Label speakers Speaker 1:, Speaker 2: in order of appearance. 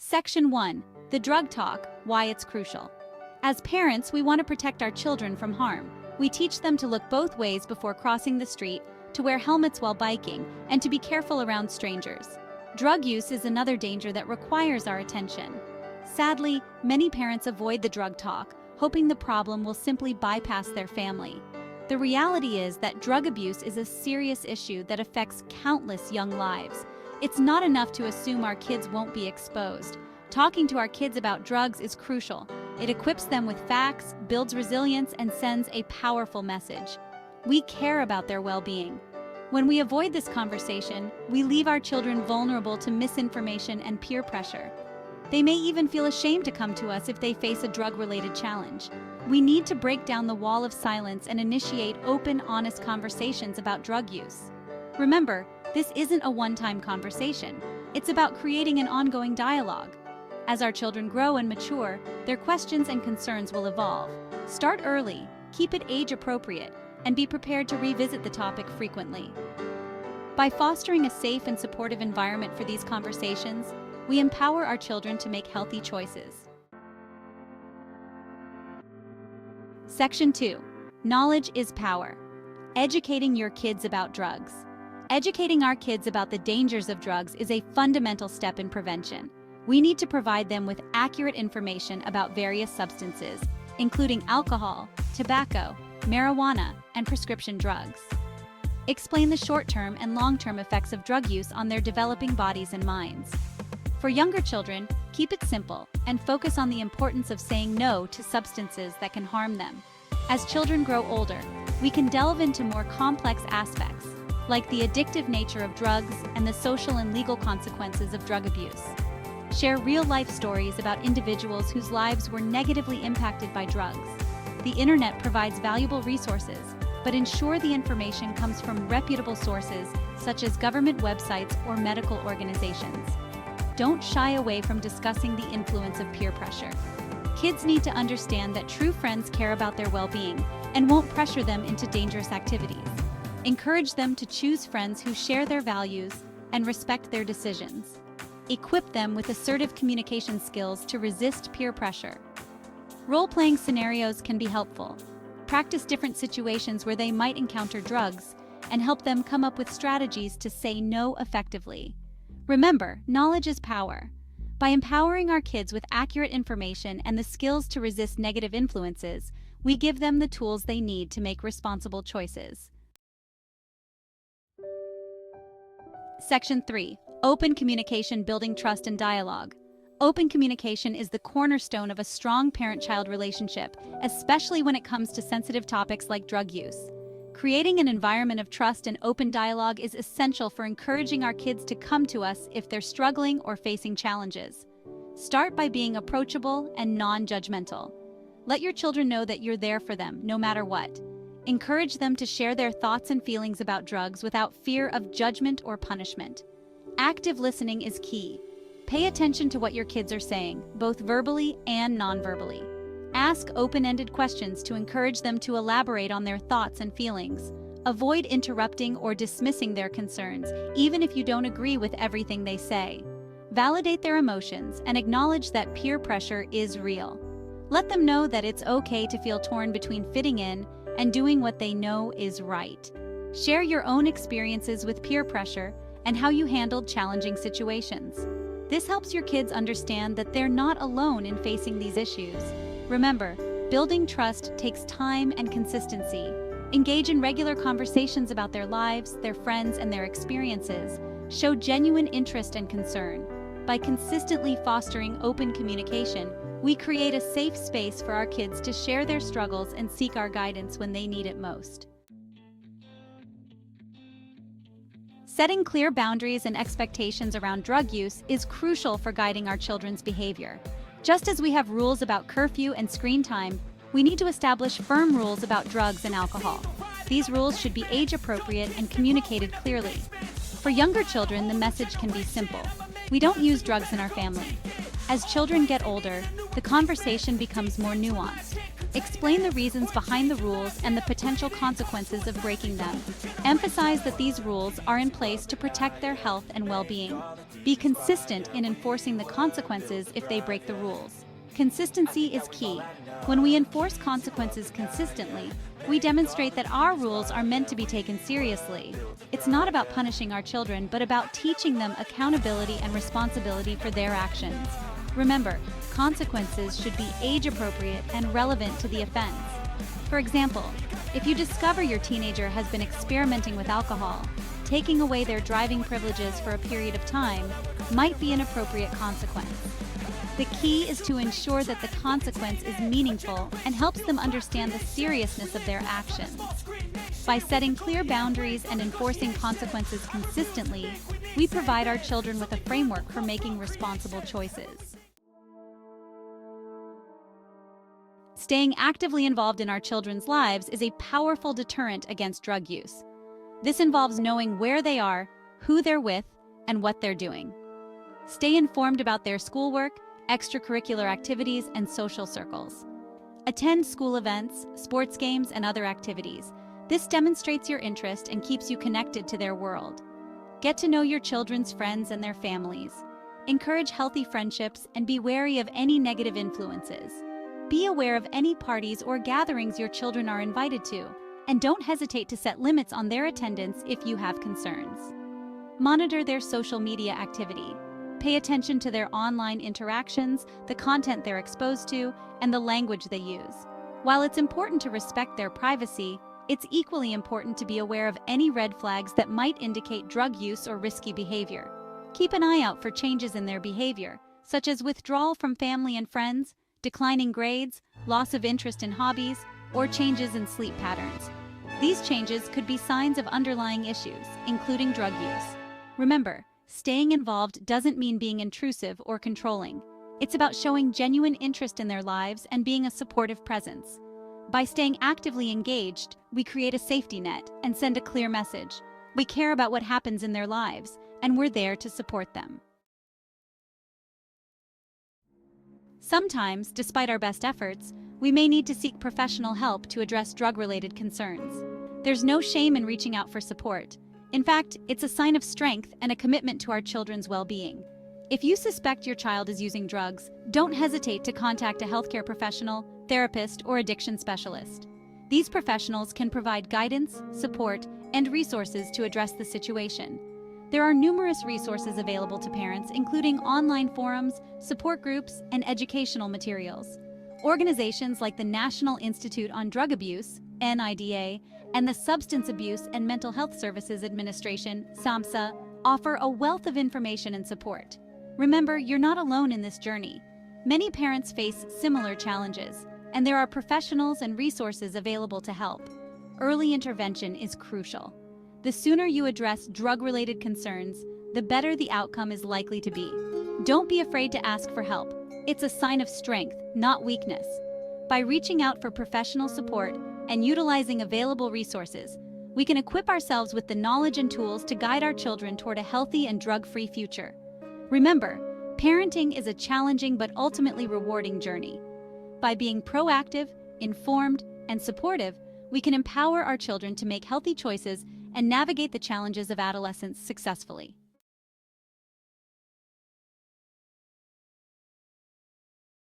Speaker 1: Section 1. The drug talk, why it's crucial. As parents, we want to protect our children from harm. We teach them to look both ways before crossing the street, to wear helmets while biking, and to be careful around strangers. Drug use is another danger that requires our attention. Sadly, many parents avoid the drug talk, hoping the problem will simply bypass their family. The reality is that drug abuse is a serious issue that affects countless young lives. It's not enough to assume our kids won't be exposed. Talking to our kids about drugs is crucial. It equips them with facts, builds resilience, and sends a powerful message. We care about their well-being. When we avoid this conversation, we leave our children vulnerable to misinformation and peer pressure. They may even feel ashamed to come to us if they face a drug-related challenge. We need to break down the wall of silence and initiate open, honest conversations about drug use. Remember, this isn't a one-time conversation. It's about creating an ongoing dialogue. As our children grow and mature, their questions and concerns will evolve. Start early, keep it age-appropriate, and be prepared to revisit the topic frequently. By fostering a safe and supportive environment for these conversations, we empower our children to make healthy choices. Section 2. Knowledge is power. Educating your kids about drugs. Educating our kids about the dangers of drugs is a fundamental step in prevention. We need to provide them with accurate information about various substances, including alcohol, tobacco, marijuana, and prescription drugs. Explain the short-term and long-term effects of drug use on their developing bodies and minds. For younger children, keep it simple and focus on the importance of saying no to substances that can harm them. As children grow older, we can delve into more complex aspects, like the addictive nature of drugs and the social and legal consequences of drug abuse. Share real-life stories about individuals whose lives were negatively impacted by drugs. The internet provides valuable resources, but ensure the information comes from reputable sources such as government websites or medical organizations. Don't shy away from discussing the influence of peer pressure. Kids need to understand that true friends care about their well-being and won't pressure them into dangerous activities. Encourage them to choose friends who share their values and respect their decisions. Equip them with assertive communication skills to resist peer pressure. Role-playing scenarios can be helpful. Practice different situations where they might encounter drugs and help them come up with strategies to say no effectively. Remember, knowledge is power. By empowering our kids with accurate information and the skills to resist negative influences, we give them the tools they need to make responsible choices. Section 3. Open communication, building trust and dialogue. Open communication is the cornerstone of a strong parent-child relationship, especially when it comes to sensitive topics like drug use. Creating an environment of trust and open dialogue is essential for encouraging our kids to come to us if they're struggling or facing challenges. Start by being approachable and non-judgmental. Let your children know that you're there for them, no matter what. Encourage them to share their thoughts and feelings about drugs without fear of judgment or punishment. Active listening is key. Pay attention to what your kids are saying, both verbally and non-verbally. Ask open-ended questions to encourage them to elaborate on their thoughts and feelings. Avoid interrupting or dismissing their concerns, even if you don't agree with everything they say. Validate their emotions and acknowledge that peer pressure is real. Let them know that it's okay to feel torn between fitting in and doing what they know is right. Share your own experiences with peer pressure and how you handled challenging situations. This helps your kids understand that they're not alone in facing these issues. Remember, building trust takes time and consistency. Engage in regular conversations about their lives, their friends, and their experiences. Show genuine interest and concern. By consistently fostering open communication, we create a safe space for our kids to share their struggles and seek our guidance when they need it most. Setting clear boundaries and expectations around drug use is crucial for guiding our children's behavior. Just as we have rules about curfew and screen time, we need to establish firm rules about drugs and alcohol. These rules should be age-appropriate and communicated clearly. For younger children, the message can be simple. We don't use drugs in our family. As children get older, the conversation becomes more nuanced. Explain the reasons behind the rules and the potential consequences of breaking them. Emphasize that these rules are in place to protect their health and well-being. Be consistent in enforcing the consequences if they break the rules. Consistency is key. When we enforce consequences consistently, we demonstrate that our rules are meant to be taken seriously. It's not about punishing our children, but about teaching them accountability and responsibility for their actions. Remember, consequences should be age-appropriate and relevant to the offense. For example, if you discover your teenager has been experimenting with alcohol, taking away their driving privileges for a period of time might be an appropriate consequence. The key is to ensure that the consequence is meaningful and helps them understand the seriousness of their actions. By setting clear boundaries and enforcing consequences consistently, we provide our children with a framework for making responsible choices. Staying actively involved in our children's lives is a powerful deterrent against drug use. This involves knowing where they are, who they're with, and what they're doing. Stay informed about their schoolwork, extracurricular activities, and social circles. Attend school events, sports games, and other activities. This demonstrates your interest and keeps you connected to their world. Get to know your children's friends and their families. Encourage healthy friendships and be wary of any negative influences. Be aware of any parties or gatherings your children are invited to, and don't hesitate to set limits on their attendance if you have concerns. Monitor their social media activity. Pay attention to their online interactions, the content they're exposed to, and the language they use. While it's important to respect their privacy, it's equally important to be aware of any red flags that might indicate drug use or risky behavior. Keep an eye out for changes in their behavior, such as withdrawal from family and friends, declining grades, loss of interest in hobbies, or changes in sleep patterns. These changes could be signs of underlying issues, including drug use. Remember, staying involved doesn't mean being intrusive or controlling. It's about showing genuine interest in their lives and being a supportive presence. By staying actively engaged, we create a safety net and send a clear message. We care about what happens in their lives, and we're there to support them. Sometimes, despite our best efforts, we may need to seek professional help to address drug-related concerns. There's no shame in reaching out for support. In fact, it's a sign of strength and a commitment to our children's well-being. If you suspect your child is using drugs, don't hesitate to contact a healthcare professional, therapist, or addiction specialist. These professionals can provide guidance, support, and resources to address the situation. There are numerous resources available to parents, including online forums, support groups, and educational materials. Organizations like the National Institute on Drug Abuse, NIDA, and the Substance Abuse and Mental Health Services Administration, SAMHSA, offer a wealth of information and support. Remember, you're not alone in this journey. Many parents face similar challenges, and there are professionals and resources available to help. Early intervention is crucial. The sooner you address drug-related concerns, the better the outcome is likely to be. Don't be afraid to ask for help. It's a sign of strength, not weakness. By reaching out for professional support and utilizing available resources, we can equip ourselves with the knowledge and tools to guide our children toward a healthy and drug-free future. Remember, parenting is a challenging but ultimately rewarding journey. By being proactive, informed, and supportive, we can empower our children to make healthy choices and navigate the challenges of adolescence successfully.